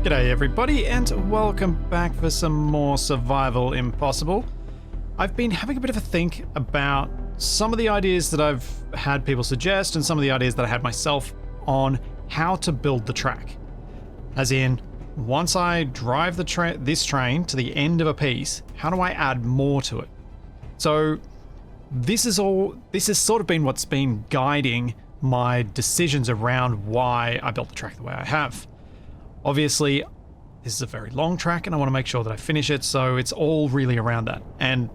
G'day everybody, and welcome back for some more Survival Impossible. I've been having a bit of a think about some of the ideas that I've had people suggest and some of the ideas that I had myself on how to build the track. As in, once I drive this train to the end of a piece, how do I add more to it? So this has sort of been what's been guiding my decisions around why I built the track the way I have. Obviously, this is a very long track and I want to make sure that I finish it, so it's all really around that. And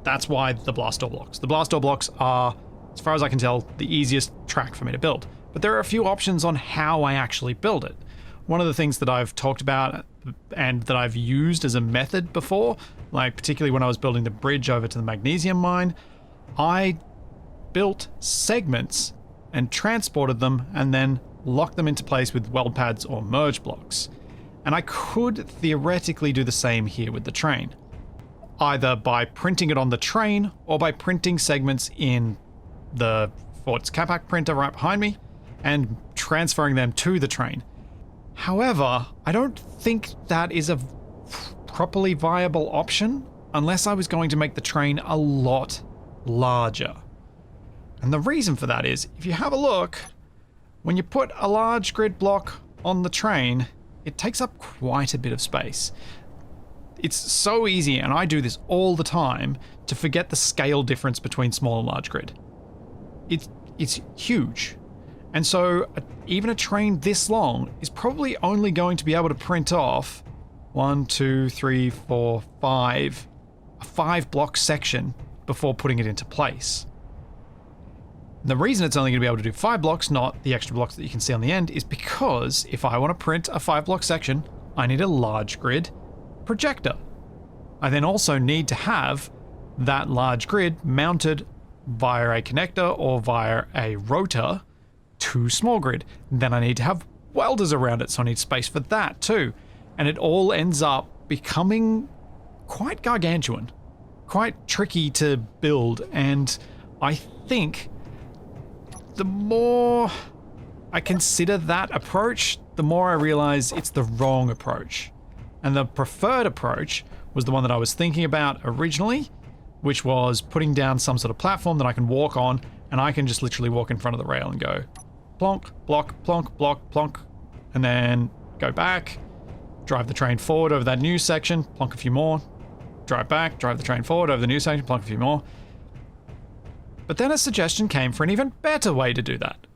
that's why the blast door blocks. The blast door blocks are, as far as I can tell, the easiest track for me to build. But there are a few options on how I actually build it. One of the things that I've talked about and that I've used as a method before, like particularly when I was building the bridge over to the magnesium mine, I built segments and transported them and then lock them into place with weld pads or merge blocks. And I could theoretically do the same here with the train, either by printing it on the train or by printing segments in the Fort's Capac printer right behind me and transferring them to the train. However, I don't think that is a properly viable option unless I was going to make the train a lot larger. And the reason for that is, if you have a look, when you put a large grid block on the train, it takes up quite a bit of space. It's so easy, and I do this all the time, to forget the scale difference between small and large grid. It's huge. And so even a train this long is probably only going to be able to print off 1, 2, 3, 4, 5, a 5-block section before putting it into place. The reason it's only going to be able to do 5 blocks, not the extra blocks that you can see on the end, is because if I want to print a 5-block section, I need a large grid projector. I then also need to have that large grid mounted via a connector or via a rotor to small grid. Then I need to have welders around it, so I need space for that too. And it all ends up becoming quite gargantuan, quite tricky to build, and I think the more I consider that approach, the more I realize it's the wrong approach. And the preferred approach was the one that I was thinking about originally, which was putting down some sort of platform that I can walk on, and I can just literally walk in front of the rail and go plonk, block, plonk, block, plonk, and then go back, drive the train forward over that new section, plonk a few more, drive back, drive the train forward over the new section, plonk a few more. But then a suggestion came for an even better way to do that,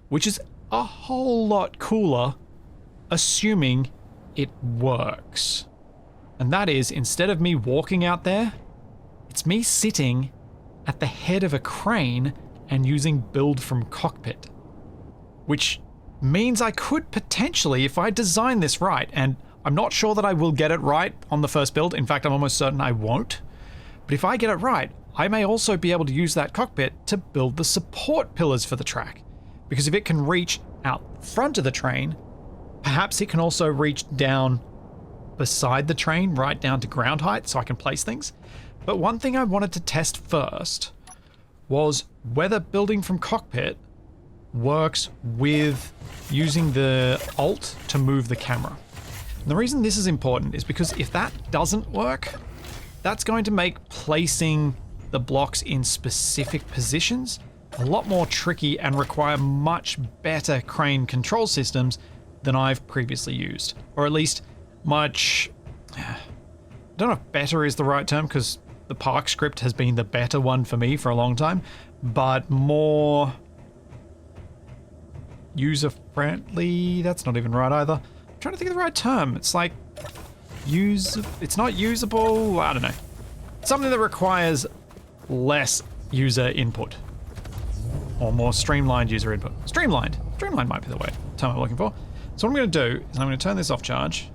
which is a whole lot cooler, assuming it works. And that is, instead of me walking out there, it's me sitting at the head of a crane and using build from cockpit. Which means I could potentially, if I design this right, and I'm not sure that I will get it right on the first build, in fact I'm almost certain I won't, but if I get it right, I may also be able to use that cockpit to build the support pillars for the track. Because if it can reach out front of the train, perhaps it can also reach down beside the train, right down to ground height, so I can place things. But one thing I wanted to test first was whether building from cockpit works with using the Alt to move the camera. And the reason this is important is because if that doesn't work, that's going to make placing the blocks in specific positions a lot more tricky and require much better crane control systems than I've previously used. Or at least much... I don't know if better is the right term, because the Park script has been the better one for me for a long time, but more user-friendly. That's not even right either. I'm trying to think of the right term. It's like it's not usable. I don't know. Something that requires less user input or more streamlined user input. Streamlined might be the term I'm looking for. So what I'm going to do is I'm going to turn this off charge.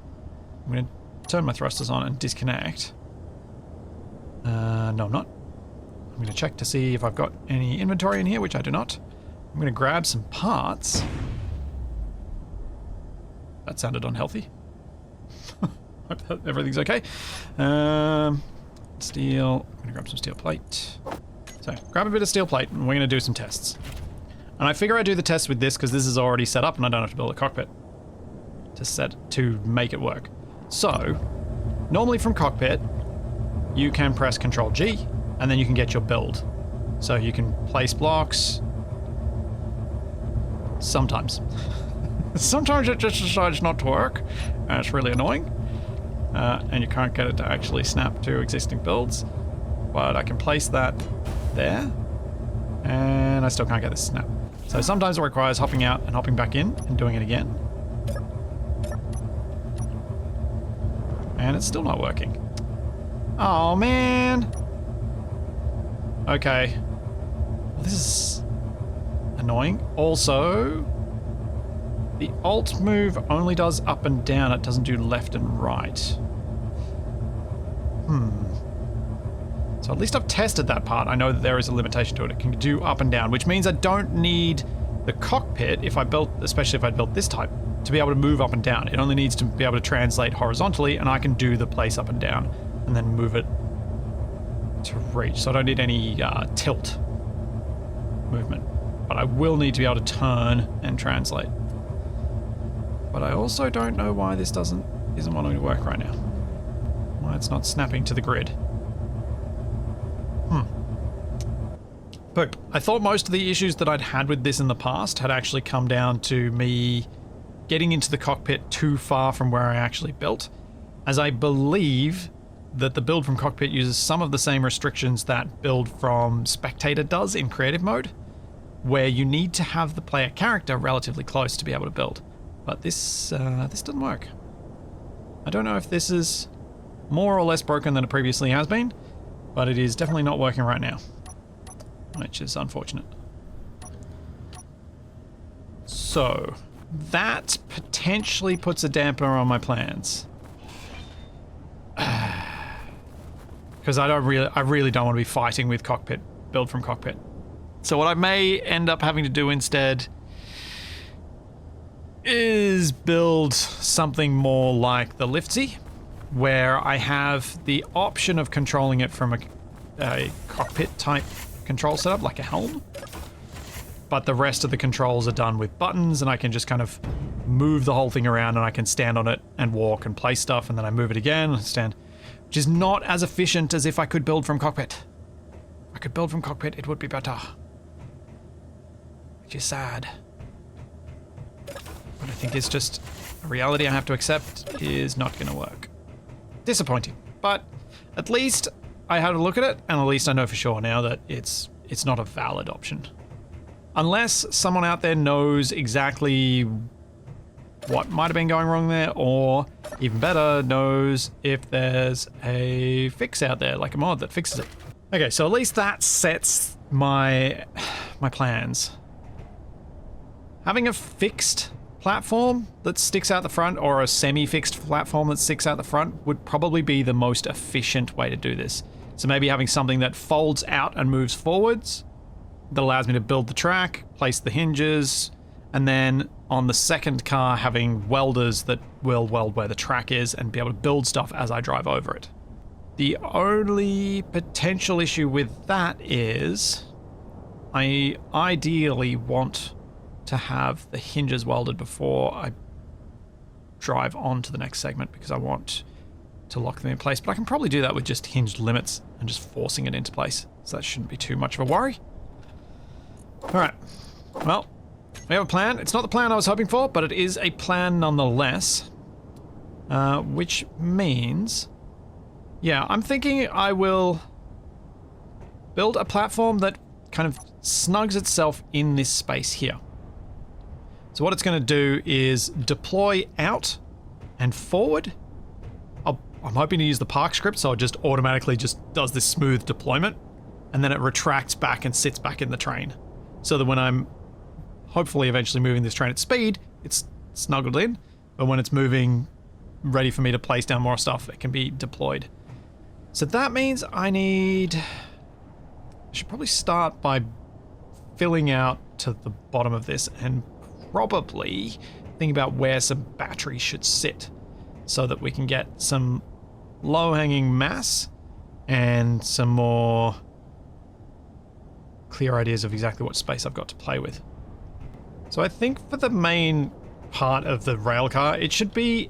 I'm going to turn my thrusters on and disconnect. No, I'm not. I'm going to check to see if I've got any inventory in here, which I do not. I'm going to grab some parts. That sounded unhealthy. Hope that everything's okay. Steel. I'm going to grab some steel plate. So, grab a bit of steel plate and we're going to do some tests. And I figure I do the test with this because this is already set up and I don't have to build a cockpit. to make it work. So, normally from cockpit, you can press Control G, and then you can get your build. So you can place blocks. Sometimes. Sometimes it just decides not to work, and it's really annoying. And you can't get it to actually snap to existing builds. But I can place that there, and I still can't get this to snap. So sometimes it requires hopping out and hopping back in and doing it again. And it's still not working. Oh man! Okay. Well, this is annoying. Also, the alt move only does up and down, it doesn't do left and right. So at least I've tested that part. I know that there is a limitation to it. It can do up and down, which means I don't need the cockpit, if I built, especially if I built this type, to be able to move up and down. It only needs to be able to translate horizontally, and I can do the place up and down and then move it to reach. So I don't need any tilt movement, but I will need to be able to turn and translate. But I also don't know why this isn't wanting to work right now. Why it's not snapping to the grid. Poop. I thought most of the issues that I'd had with this in the past had actually come down to me getting into the cockpit too far from where I actually built, as I believe that the build from cockpit uses some of the same restrictions that build from spectator does in creative mode, where you need to have the player character relatively close to be able to build. But this doesn't work. I don't know if this is more or less broken than it previously has been, but it is definitely not working right now, which is unfortunate. So that potentially puts a damper on my plans. Because I really don't want to be fighting with cockpit, build from cockpit. So what I may end up having to do instead is build something more like the Liftsy, where I have the option of controlling it from a cockpit type control setup, like a helm. But the rest of the controls are done with buttons, and I can just kind of move the whole thing around, and I can stand on it and walk and place stuff, and then I move it again and stand, which is not as efficient as if I could build from cockpit. If I could build from cockpit, it would be better. Which is sad. But I think it's just a reality I have to accept is not going to work. Disappointing, but at least I had a look at it, and at least I know for sure now that it's not a valid option. Unless someone out there knows exactly what might have been going wrong there, or even better, knows if there's a fix out there, like a mod that fixes it. Okay, so at least that sets my plans. Having a fixed platform that sticks out the front, or a semi-fixed platform that sticks out the front, would probably be the most efficient way to do this. So maybe having something that folds out and moves forwards, that allows me to build the track, place the hinges, and then on the second car having welders that will weld where the track is and be able to build stuff as I drive over it. The only potential issue with that is I ideally want to have the hinges welded before I drive on to the next segment, because I want to lock them in place. But I can probably do that with just hinged limits and just forcing it into place. So that shouldn't be too much of a worry. Alright, well, we have a plan. It's not the plan I was hoping for, but it is a plan nonetheless. Which means, yeah, I'm thinking I will build a platform that kind of snugs itself in this space here. So what it's going to do is deploy out and forward. I'm hoping to use the park script, so it just automatically just does this smooth deployment, and then it retracts back and sits back in the train. So that when I'm hopefully eventually moving this train at speed, it's snuggled in, but when it's moving, ready for me to place down more stuff, it can be deployed. So that means I should probably start by filling out to the bottom of this and probably think about where some batteries should sit so that we can get some low-hanging mass and some more clear ideas of exactly what space I've got to play with. So I think for the main part of the rail car, it should be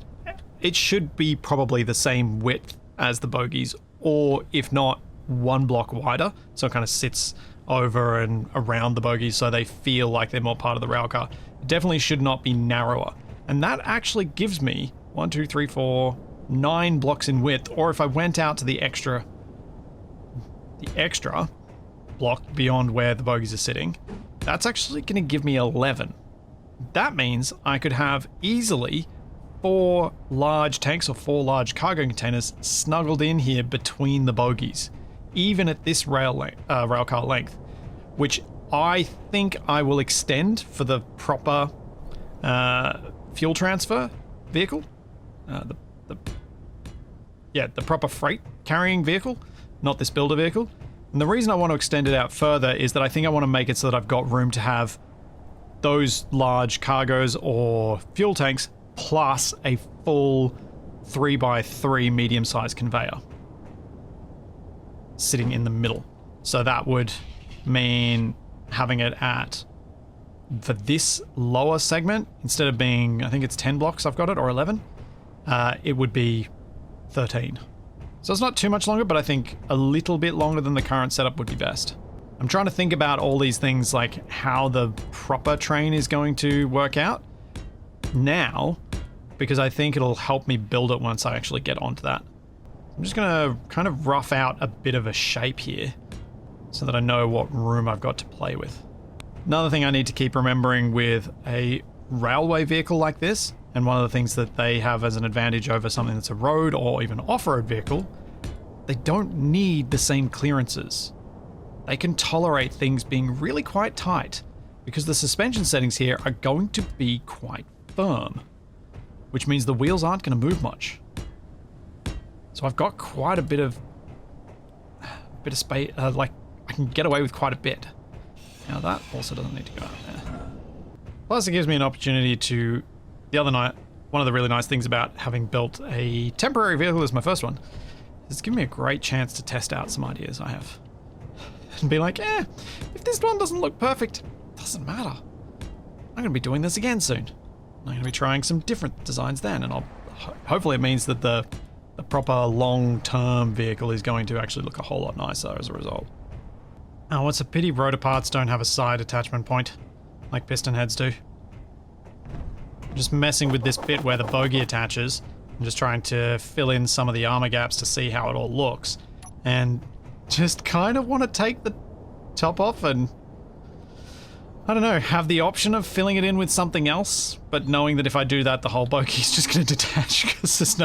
probably the same width as the bogies, or if not, one block wider, so it kind of sits over and around the bogies so they feel like they're more part of the rail car. It definitely should not be narrower. And that actually gives me 1, 2, 3, 4, 9 blocks in width, or if I went out to the extra block beyond where the bogies are sitting, that's actually going to give me 11. That means I could have easily 4 large tanks or 4 large cargo containers snuggled in here between the bogies, even at this rail car length, which I think I will extend for the proper fuel transfer vehicle, the proper freight carrying vehicle, not this builder vehicle. And the reason I want to extend it out further is that I think I want to make it so that I've got room to have those large cargoes or fuel tanks plus a full 3x3 medium-sized conveyor sitting in the middle. So that would mean having it at, for this lower segment, instead of being, I think it's 10 blocks I've got it, or 11, it would be 13. So it's not too much longer, but I think a little bit longer than the current setup would be best. I'm trying to think about all these things, like how the proper train is going to work out now, because I think it'll help me build it once I actually get onto that. I'm just going to kind of rough out a bit of a shape here so that I know what room I've got to play with. Another thing I need to keep remembering with a railway vehicle like this, and one of the things that they have as an advantage over something that's a road or even off-road vehicle, they don't need the same clearances. They can tolerate things being really quite tight because the suspension settings here are going to be quite firm, which means the wheels aren't going to move much. So I've got quite a bit of space, like I can get away with quite a bit. Now that also doesn't need to go out there. Plus it gives me an opportunity to, the other night, one of the really nice things about having built a temporary vehicle as my first one, is it's given me a great chance to test out some ideas I have. And be like, if this one doesn't look perfect, it doesn't matter. I'm going to be doing this again soon. I'm going to be trying some different designs then, and hopefully it means that the proper long-term vehicle is going to actually look a whole lot nicer as a result. Oh, it's a pity rotor parts don't have a side attachment point, like piston heads do. I'm just messing with this bit where the bogie attaches. I'm just trying to fill in some of the armor gaps to see how it all looks. And just kind of want to take the top off and, I don't know, have the option of filling it in with something else, but knowing that if I do that, the whole bogie is just going to detach because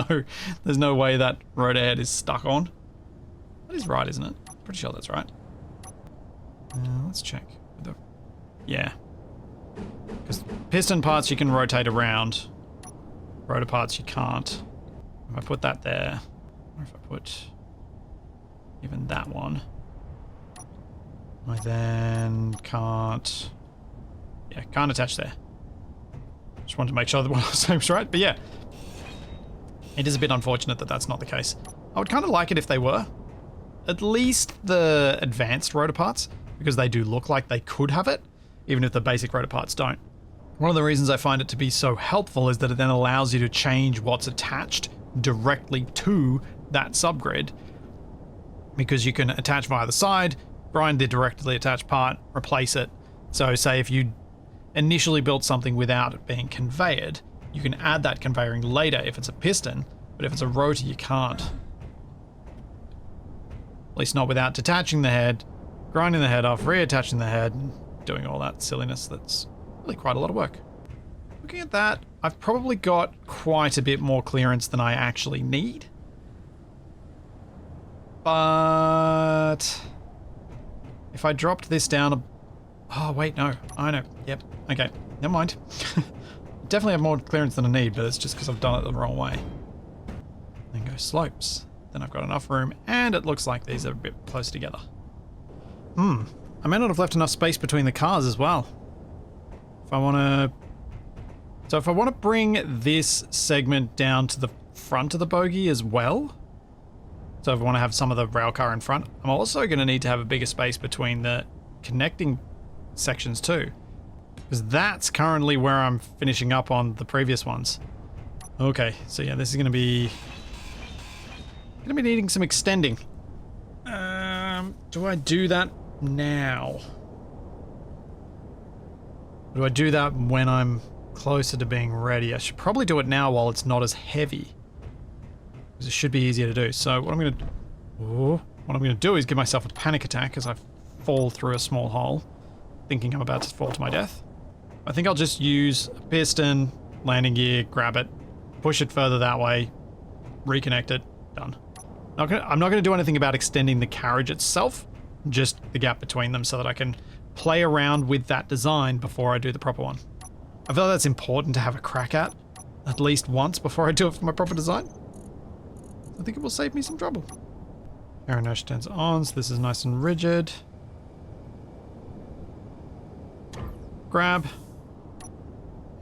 there's no way that rotor head is stuck on. That is right, isn't it? Pretty sure that's right. Let's check. Yeah. Because piston parts you can rotate around. Rotor parts you can't. If I put that there, or if I put even that one, I then can't... Yeah, can't attach there. Just wanted to make sure that what I was saying was right, but yeah. It is a bit unfortunate that that's not the case. I would kind of like it if they were. At least the advanced rotor parts, because they do look like they could have it, even if the basic rotor parts don't. One of the reasons I find it to be so helpful is that it then allows you to change what's attached directly to that subgrid, because you can attach via the side, grind the directly attached part, replace it. So say if you initially built something without it being conveyed, you can add that conveying later if it's a piston, but if it's a rotor you can't. At least not without detaching the head, grinding the head off, reattaching the head, and doing all that silliness that's really quite a lot of work. Looking at that, I've probably got quite a bit more clearance than I actually need. But if I dropped this down oh wait, no, I know, yep, okay, never mind. Definitely have more clearance than I need, but it's just because I've done it the wrong way. Then go slopes. Then I've got enough room, and it looks like these are a bit close together. I may not have left enough space between the cars as well. If I want to bring this segment down to the front of the bogie as well, so if I want to have some of the rail car in front, I'm also going to need to have a bigger space between the connecting sections too. Because that's currently where I'm finishing up on the previous ones. Okay, so yeah, this is gonna be needing some extending. Do I do that now? Or do I do that when I'm closer to being ready? I should probably do it now while it's not as heavy. Because it should be easier to do. So what I'm gonna do is give myself a panic attack as I fall through a small hole, thinking I'm about to fall to my death. I think I'll just use a piston, landing gear, grab it, push it further that way, reconnect it, done. I'm not going to do anything about extending the carriage itself, just the gap between them so that I can play around with that design before I do the proper one. I feel like that's important to have a crack at least once before I do it for my proper design. I think it will save me some trouble. Air inertia turns on, so this is nice and rigid. Grab.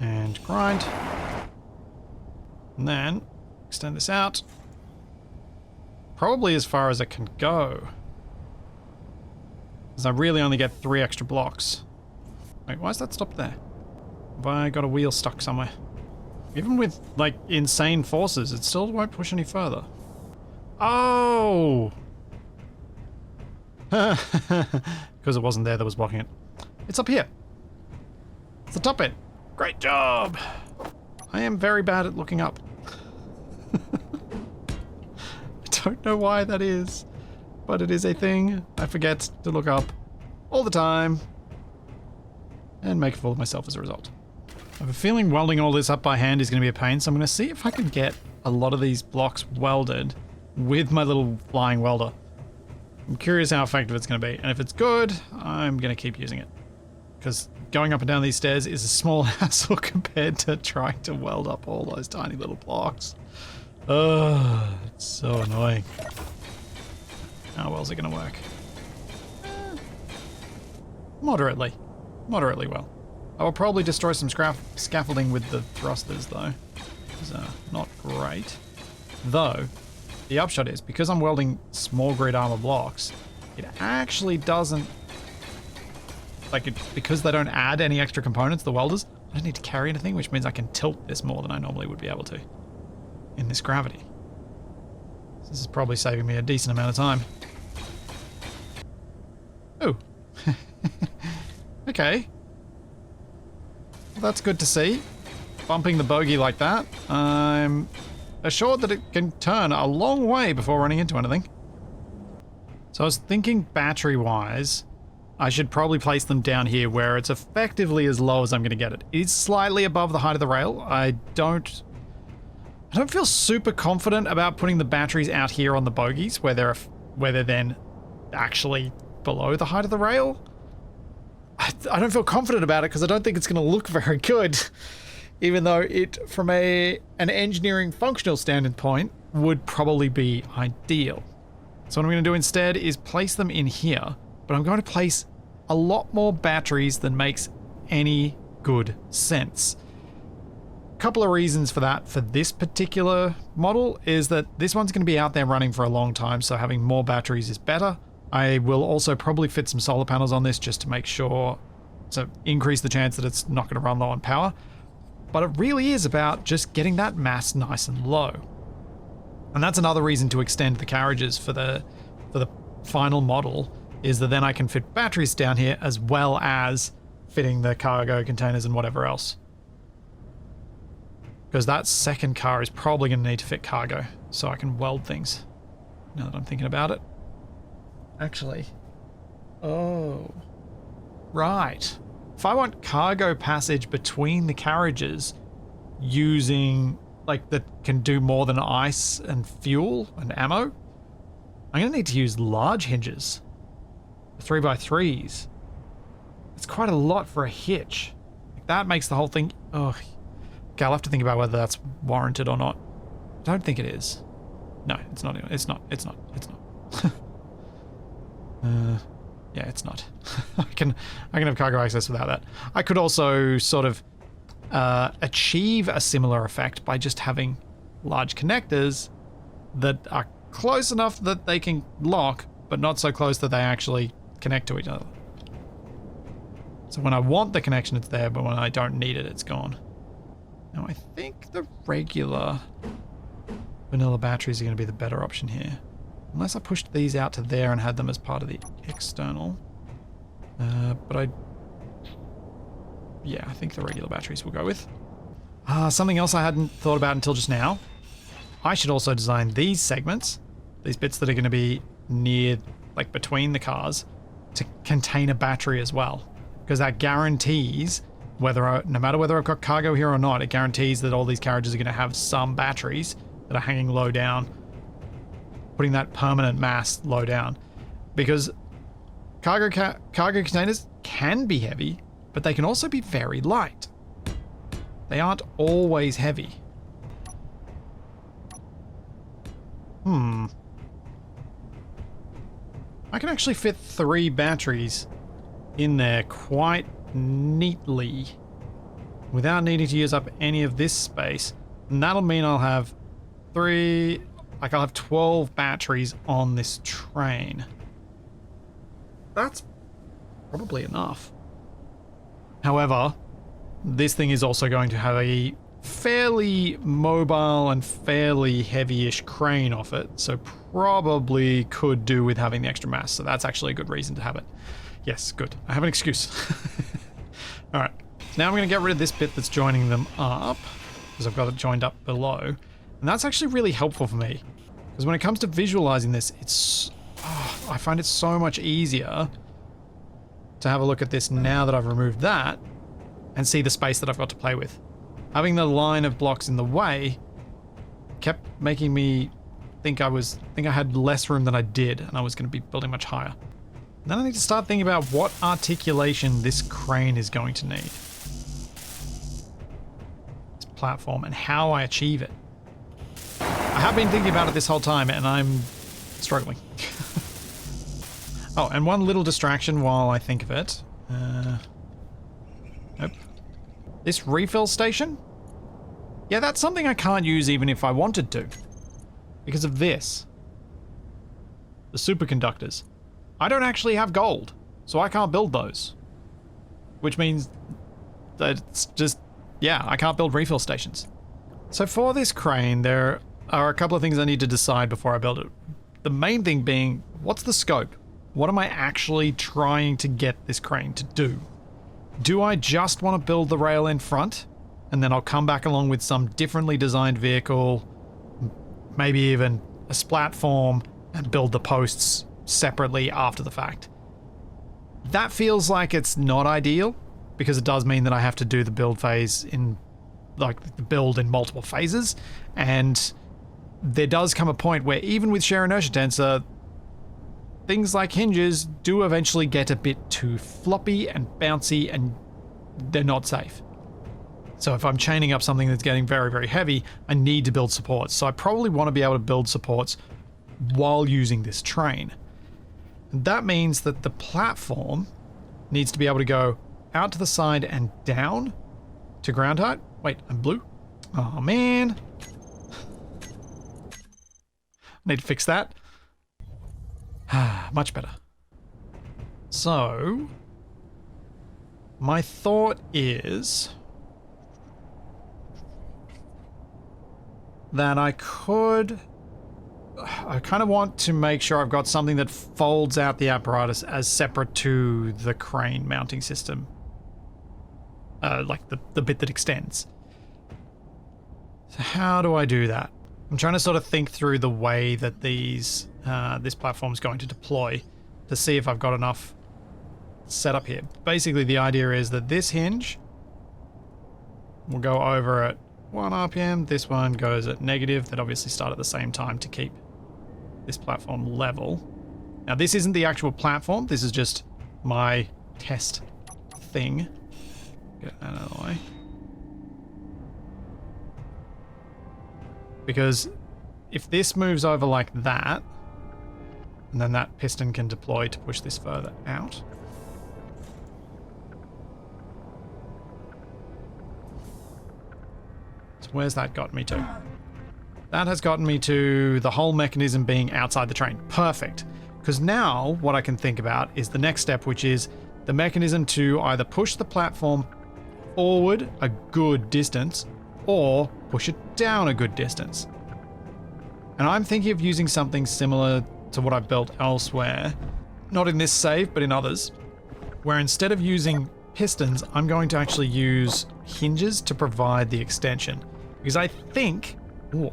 And grind. And then extend this out. Probably as far as it can go. Because I really only get 3 extra blocks. Wait, why is that stopped there? Have I got a wheel stuck somewhere? Even with, like, insane forces, it still won't push any further. Oh! Because it wasn't there that was blocking it. It's up here. It's the top bit. Great job! I am very bad at looking up. I don't know why that is, but it is a thing. I forget to look up all the time and make a fool of myself as a result. I have a feeling welding all this up by hand is going to be a pain, so I'm going to see if I can get a lot of these blocks welded with my little flying welder. I'm curious how effective it's going to be, and if it's good, I'm going to keep using it. Because going up and down these stairs is a small hassle compared to trying to weld up all those tiny little blocks. Ugh, it's so annoying. How well is it going to work? Moderately. Moderately well. I will probably destroy some scaffolding with the thrusters, though. It's not great. Though, the upshot is, because I'm welding small grid armor blocks, it actually doesn't... because they don't add any extra components, the welders, I don't need to carry anything, which means I can tilt this more than I normally would be able to in this gravity. So this is probably saving me a decent amount of time. Oh. Okay. Well, that's good to see. Bumping the bogey like that. I'm assured that it can turn a long way before running into anything. So I was thinking battery-wise, I should probably place them down here where it's effectively as low as I'm going to get it. It's slightly above the height of the rail. I don't feel super confident about putting the batteries out here on the bogies where they're then actually below the height of the rail. I don't feel confident about it because I don't think it's going to look very good, even though it, from an engineering functional standpoint, would probably be ideal. So what I'm going to do instead is place them in here, but I'm going to place a lot more batteries than makes any good sense. Couple of reasons for that for this particular model is that this one's going to be out there running for a long time, so having more batteries is better. I will also probably fit some solar panels on this just to make sure, to increase the chance that it's not going to run low on power. But it really is about just getting that mass nice and low. And that's another reason to extend the carriages for the final model, is that then I can fit batteries down here as well as fitting the cargo containers and whatever else. Because that second car is probably going to need to fit cargo, so I can weld things, now that I'm thinking about it. Actually, oh, right. If I want cargo passage between the carriages using, that can do more than ice and fuel and ammo, I'm going to need to use large hinges. 3x3s. It's quite a lot for a hitch. That makes the whole thing... Oh, okay, I'll have to think about whether that's warranted or not. I don't think it is. No, it's not. It's not. Yeah, it's not. I can have cargo access without that. I could also sort of achieve a similar effect by just having large connectors that are close enough that they can lock, but not so close that they actually connect to each other. So when I want the connection, it's there, but when I don't need it, it's gone. Now, I think the regular vanilla batteries are going to be the better option here. Unless I pushed these out to there and had them as part of the external. Yeah, I think the regular batteries will go with. Something else I hadn't thought about until just now. I should also design these segments, these bits that are going to be near, like between the cars, to contain a battery as well. Because that guarantees, no matter whether I've got cargo here or not, it guarantees that all these carriages are going to have some batteries that are hanging low down, putting that permanent mass low down. Because cargo containers can be heavy, but they can also be very light. They aren't always heavy. I can actually fit 3 batteries in there quite neatly without needing to use up any of this space. And that'll mean I'll have I'll have 12 batteries on this train. That's probably enough. However, this thing is also going to have a fairly mobile and fairly heavy-ish crane off it, so probably could do with having the extra mass. So that's actually a good reason to have it. Yes, good. I have an excuse. All right. Now I'm going to get rid of this bit that's joining them up, because I've got it joined up below. And that's actually really helpful for me, because when it comes to visualizing this, I find it so much easier to have a look at this now that I've removed that and see the space that I've got to play with. Having the line of blocks in the way kept making me think I had less room than I did, and I was going to be building much higher. And then I need to start thinking about what articulation this crane is going to need. This platform, and how I achieve it. I have been thinking about it this whole time, and I'm struggling. Oh, and one little distraction while I think of it. Nope. This refill station? Yeah, that's something I can't use even if I wanted to. Because of this. The superconductors. I don't actually have gold, so I can't build those. Which means that it's just, yeah, I can't build refill stations. So for this crane, there are a couple of things I need to decide before I build it. The main thing being, what's the scope? What am I actually trying to get this crane to do? Do I just want to build the rail in front, and then I'll come back along with some differently designed vehicle, maybe even a splatform, and build the posts separately after the fact? That feels like it's not ideal, because it does mean that I have to do the build phase in, like, the build in multiple phases, and there does come a point where even with shear inertia tensor, things like hinges do eventually get a bit too floppy and bouncy, and they're not safe. So if I'm chaining up something that's getting very, very heavy, I need to build supports. So I probably want to be able to build supports while using this train. And that means that the platform needs to be able to go out to the side and down to ground height. Wait, I'm blue? Oh man. Need to fix that. Much better. So, my thought is that I kind of want to make sure I've got something that folds out the apparatus as separate to the crane mounting system. Like the bit that extends. So how do I do that? I'm trying to sort of think through the way that this platform is going to deploy to see if I've got enough set up here. Basically, the idea is that this hinge will go over at 1 RPM. This one goes at negative. They'd obviously start at the same time to keep this platform level. Now, this isn't the actual platform. This is just my test thing. Get that out of the way. Because if this moves over like that, and then that piston can deploy to push this further out. So where's that got me to? That has gotten me to the whole mechanism being outside the train. Perfect. Because now what I can think about is the next step, which is the mechanism to either push the platform forward a good distance or push it down a good distance. And I'm thinking of using something similar to what I've built elsewhere, not in this save, but in others, where instead of using pistons, I'm going to actually use hinges to provide the extension. Because I think,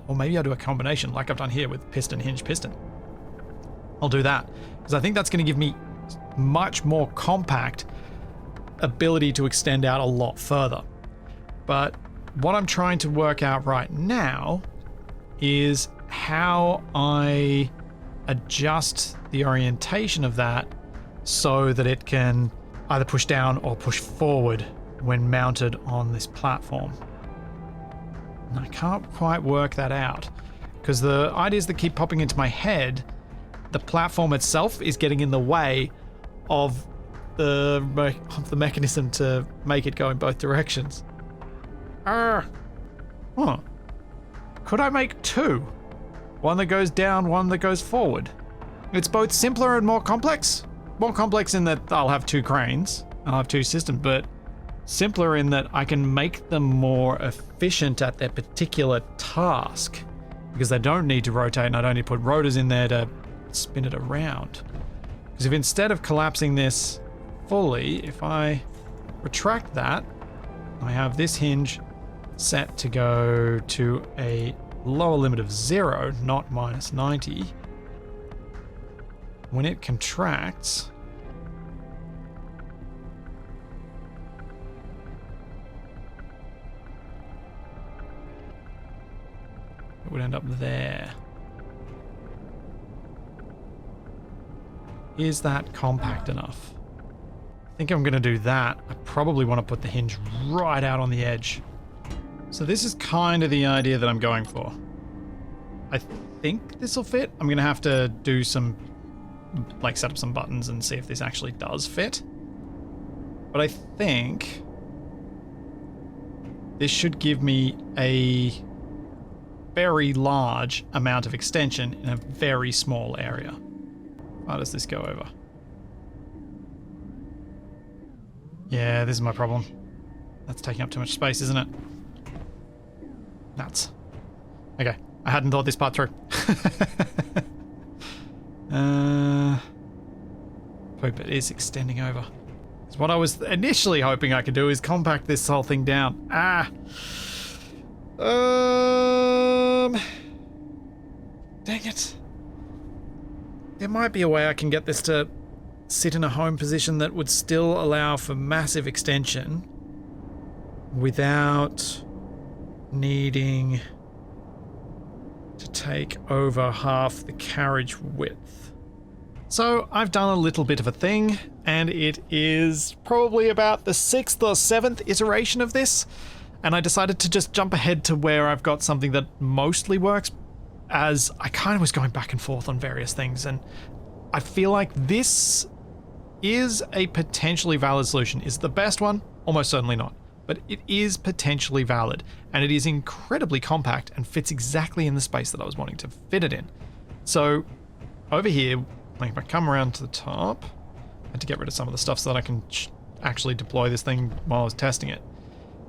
or maybe I'll do a combination like I've done here with piston, hinge, piston. I'll do that because I think that's going to give me much more compact ability to extend out a lot further. But what I'm trying to work out right now is how I adjust the orientation of that so that it can either push down or push forward when mounted on this platform. And I can't quite work that out because the ideas that keep popping into my head, the platform itself is getting in the way of the mechanism to make it go in both directions. Could I make two? One that goes down, one that goes forward. It's both simpler and more complex. More complex in that I'll have two cranes, I'll have two systems, but simpler in that I can make them more efficient at their particular task because they don't need to rotate and I don't need to put rotors in there to spin it around. Because if instead of collapsing this fully, if I retract that, I have this hinge set to go to a lower limit of 0, not minus 90. When it contracts, it would end up there. Is that compact enough? I think I'm going to do that. I probably want to put the hinge right out on the edge. So this is kind of the idea that I'm going for. I think this will fit. I'm going to have to do some, like, set up some buttons and see if this actually does fit. But I think this should give me a very large amount of extension in a very small area. How does this go over? Yeah, this is my problem. That's taking up too much space, isn't it? Nuts. Okay, I hadn't thought this part through. Hope it is extending over. So what I was initially hoping I could do is compact this whole thing down. Dang it. There might be a way I can get this to sit in a home position that would still allow for massive extension without needing to take over half the carriage width. So I've done a little bit of a thing, and it is probably about the 6th or 7th iteration of this, and I decided to just jump ahead to where I've got something that mostly works, as I kind of was going back and forth on various things, and I feel like this is a potentially valid solution. Is it the best one? Almost certainly not. But it is potentially valid, and it is incredibly compact and fits exactly in the space that I was wanting to fit it in. So over here, like if I come around to the top, I had to get rid of some of the stuff so that I can actually deploy this thing while I was testing it.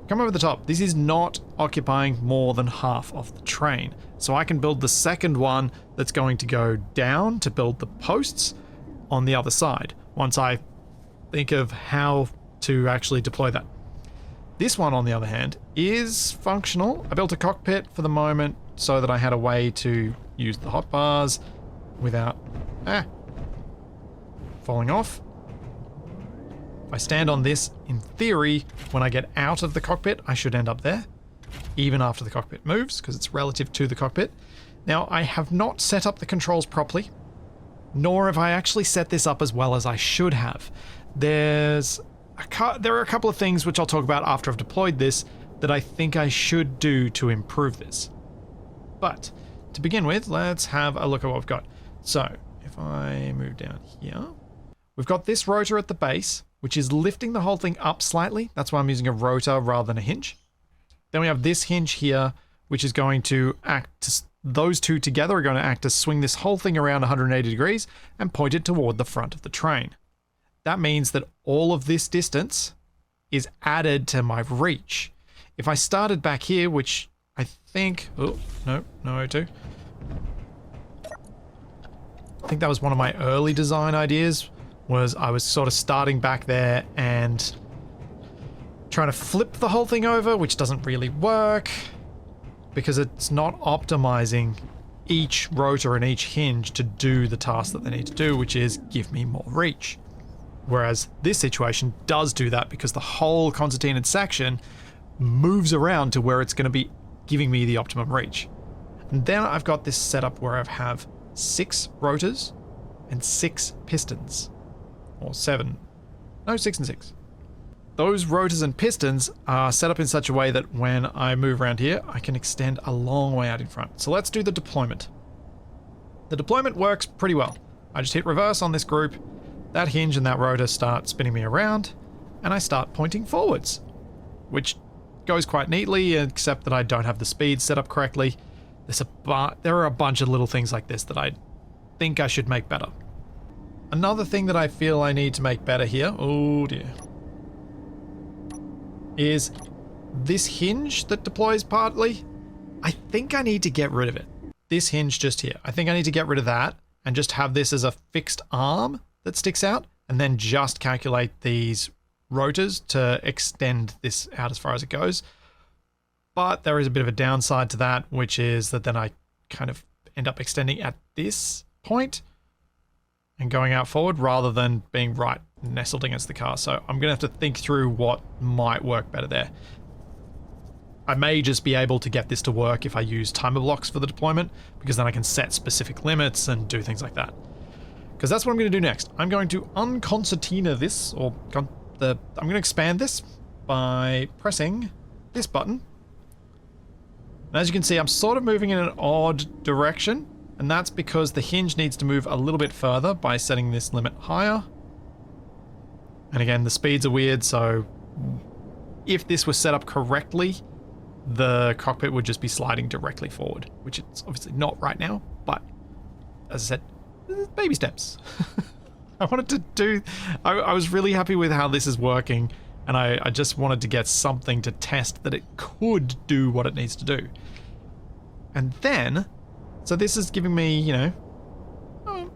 Come over the top. This is not occupying more than half of the train. So I can build the second one that's going to go down to build the posts on the other side once I think of how to actually deploy that. This one, on the other hand, is functional. I built a cockpit for the moment so that I had a way to use the hotbars without falling off. If I stand on this, in theory, when I get out of the cockpit, I should end up there, even after the cockpit moves, because it's relative to the cockpit. Now, I have not set up the controls properly, nor have I actually set this up as well as I should have. There are a couple of things which I'll talk about after I've deployed this that I think I should do to improve this. But to begin with, let's have a look at what we've got. So if I move down here, we've got this rotor at the base, which is lifting the whole thing up slightly. That's why I'm using a rotor rather than a hinge. Then we have this hinge here, which is going to act, those two together are going to act to swing this whole thing around 180 degrees and point it toward the front of the train. that means that all of this distance is added to my reach. If I started back here, which I think... Oh, no O2. I think that was one of my early design ideas, was I was sort of starting back there and trying to flip the whole thing over, which doesn't really work because it's not optimizing each rotor and each hinge to do the task that they need to do, which is give me more reach. Whereas this situation does do that because the whole concertinaed section moves around to where it's going to be giving me the optimum reach. And then I've got this setup where I have 6 rotors and 6 pistons. Or 7. No, 6 and 6. Those rotors and pistons are set up in such a way that when I move around here, I can extend a long way out in front. So let's do the deployment. The deployment works pretty well. I just hit reverse on this group, that hinge and that rotor start spinning me around, and I start pointing forwards, which goes quite neatly, except that I don't have the speed set up correctly. There are a bunch of little things like this that I think I should make better. Another thing that I feel I need to make better here, oh dear, is this hinge that deploys partly. I think I need to get rid of it. This hinge just here. I think I need to get rid of that and just have this as a fixed arm that sticks out, and then just calculate these rotors to extend this out as far as it goes. But there is a bit of a downside to that, which is that then I kind of end up extending at this point and going out forward rather than being right nestled against the car. So I'm going to have to think through what might work better there. I may just be able to get this to work if I use timer blocks for the deployment, because then I can set specific limits and do things like that. Because that's what I'm going to do next. I'm going to unconcertina this, or I'm going to expand this by pressing this button. And as you can see, I'm sort of moving in an odd direction, and that's because the hinge needs to move a little bit further by setting this limit higher. And again, the speeds are weird, so if this was set up correctly, the cockpit would just be sliding directly forward, which it's obviously not right now, but as I said, baby steps. I wanted to do... I was really happy with how this is working, and I just wanted to get something to test that it could do what it needs to do. And then, so this is giving me, you know,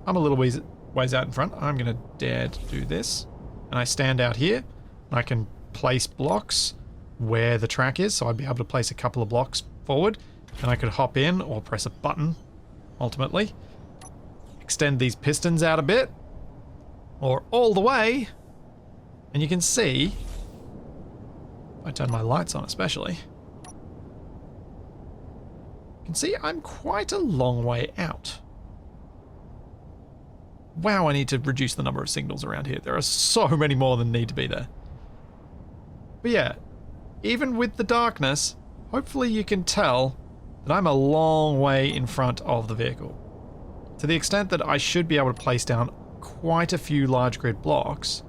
I'm a little ways out in front. I'm going to dare to do this. And I stand out here, and I can place blocks where the track is, so I'd be able to place a couple of blocks forward, and I could hop in or press a button, ultimately. Extend these pistons out a bit, or all the way, and you can see, if I turn my lights on especially, you can see I'm quite a long way out. Wow, I need to reduce the number of signals around here. There are so many more than need to be there. But yeah, even with the darkness, hopefully you can tell that I'm a long way in front of the vehicle. To the extent that I should be able to place down quite a few large grid blocks.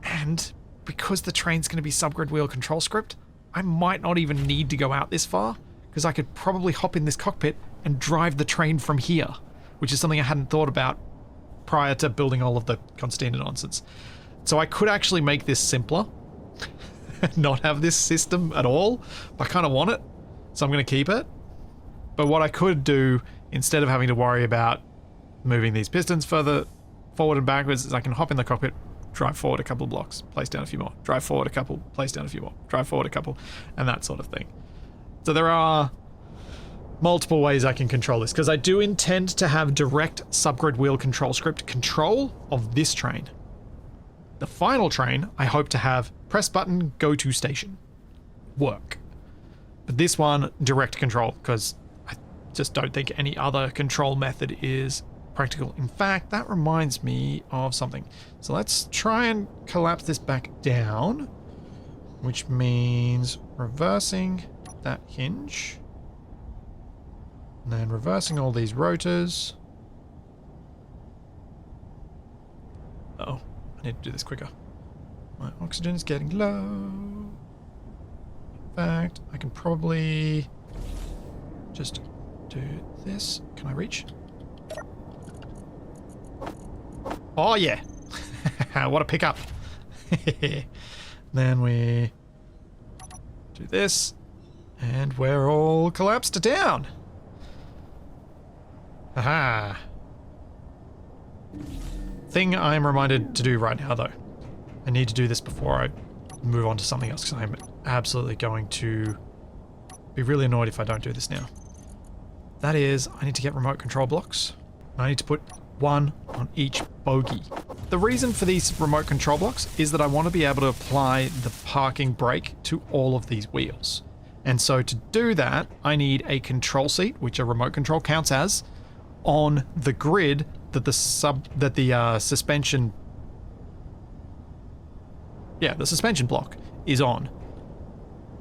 And because the train's going to be subgrid wheel control script, I might not even need to go out this far, because I could probably hop in this cockpit and drive the train from here, which is something I hadn't thought about prior to building all of the concertina nonsense. So I could actually make this simpler, not have this system at all. I kind of want it, so I'm going to keep it. But what I could do, instead of having to worry about moving these pistons further forward and backwards, is I can hop in the cockpit, drive forward a couple of blocks, place down a few more, drive forward a couple, place down a few more, drive forward a couple, and that sort of thing. So there are multiple ways I can control this, because I do intend to have direct subgrid wheel control script control of this train. The final train, I hope to have press button, go to station. Work. But this one, direct control, because I just don't think any other control method is practical. In fact, that reminds me of something. So let's try and collapse this back down, which means reversing that hinge. And then reversing all these rotors. Uh-oh, I need to do this quicker. My oxygen is getting low. In fact, I can probably just do this. Can I reach? Oh yeah! What a pickup. Then we do this, and we're all collapsed down. Aha. Thing I'm reminded to do right now, though. I need to do this before I move on to something else, because I'm absolutely going to be really annoyed if I don't do this now. That is, I need to get remote control blocks. I need to put one on each bogie. The reason for these remote control blocks is that I want to be able to apply the parking brake to all of these wheels. And so to do that, I need a control seat, which a remote control counts as, on the grid that the suspension block is on.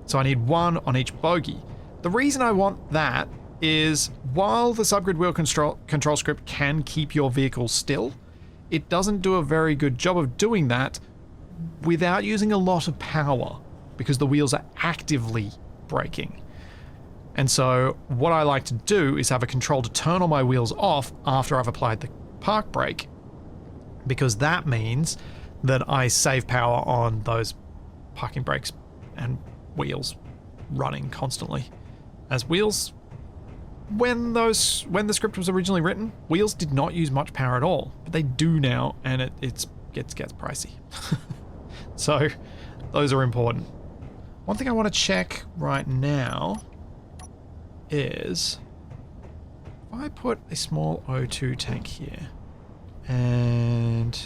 So I need one on each bogie. The reason I want that is while the subgrid wheel control script can keep your vehicle still, it doesn't do a very good job of doing that without using a lot of power because the wheels are actively braking. And so what I like to do is have a control to turn all my wheels off after I've applied the park brake, because that means that I save power on those parking brakes and wheels running constantly. As wheels, when the script was originally written, wheels did not use much power at all, but they do now, and it gets pricey. So those are important. One thing I want to check right now is if I put a small O2 tank here and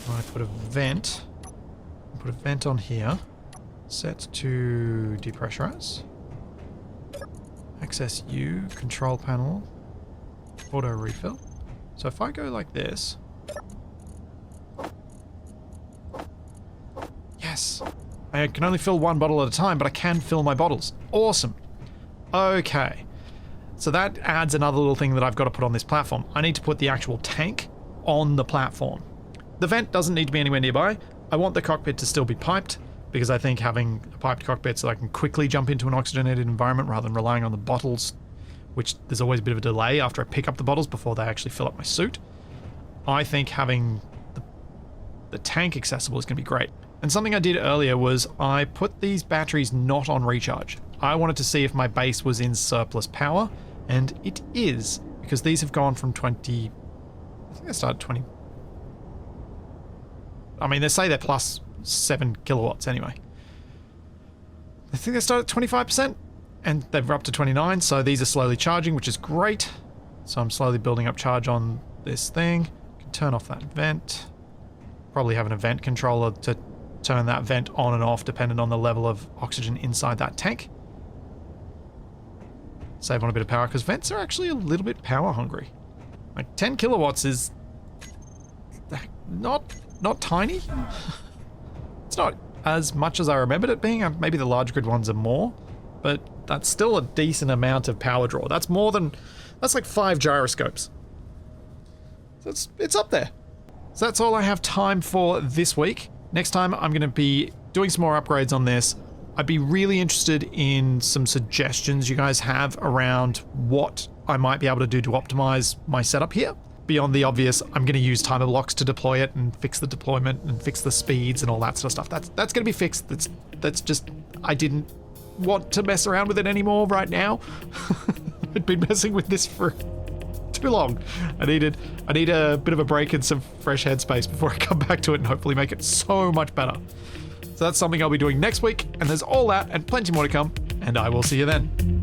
I put a vent on here, set to depressurize, access U, control panel, auto refill. So if I go like this, yes, I can only fill one bottle at a time, but I can fill my bottles. Awesome. Okay. So that adds another little thing that I've got to put on this platform. I need to put the actual tank on the platform. The vent doesn't need to be anywhere nearby. I want the cockpit to still be piped, because I think having a piped cockpit so I can quickly jump into an oxygenated environment rather than relying on the bottles, which there's always a bit of a delay after I pick up the bottles before they actually fill up my suit. I think having the tank accessible is going to be great. And something I did earlier was I put these batteries not on recharge. I wanted to see if my base was in surplus power, and it is, because these have gone from 20... I think they started 20... I mean, they say they're plus 7 kilowatts anyway. I think they start at 25%, and they're up to 29, so these are slowly charging, which is great. So I'm slowly building up charge on this thing. Can turn off that vent. Probably have an event controller to turn that vent on and off depending on the level of oxygen inside that tank. Save on a bit of power, because vents are actually a little bit power hungry. Like 10 kilowatts is not tiny. It's not as much as I remembered it being. Maybe the large grid ones are more, but that's still a decent amount of power draw. That's like 5 gyroscopes. So it's up there. So that's all I have time for this week. Next time I'm going to be doing some more upgrades on this. I'd be really interested in some suggestions you guys have around what I might be able to do to optimize my setup here. Beyond the obvious, I'm going to use timer blocks to deploy it and fix the deployment and fix the speeds and all that sort of stuff. That's going to be fixed. That's just, I didn't want to mess around with it anymore right now. I'd been messing with this for too long. I need a bit of a break and some fresh headspace before I come back to it and hopefully make it so much better. So that's something I'll be doing next week, and there's all that and plenty more to come, and I will see you then.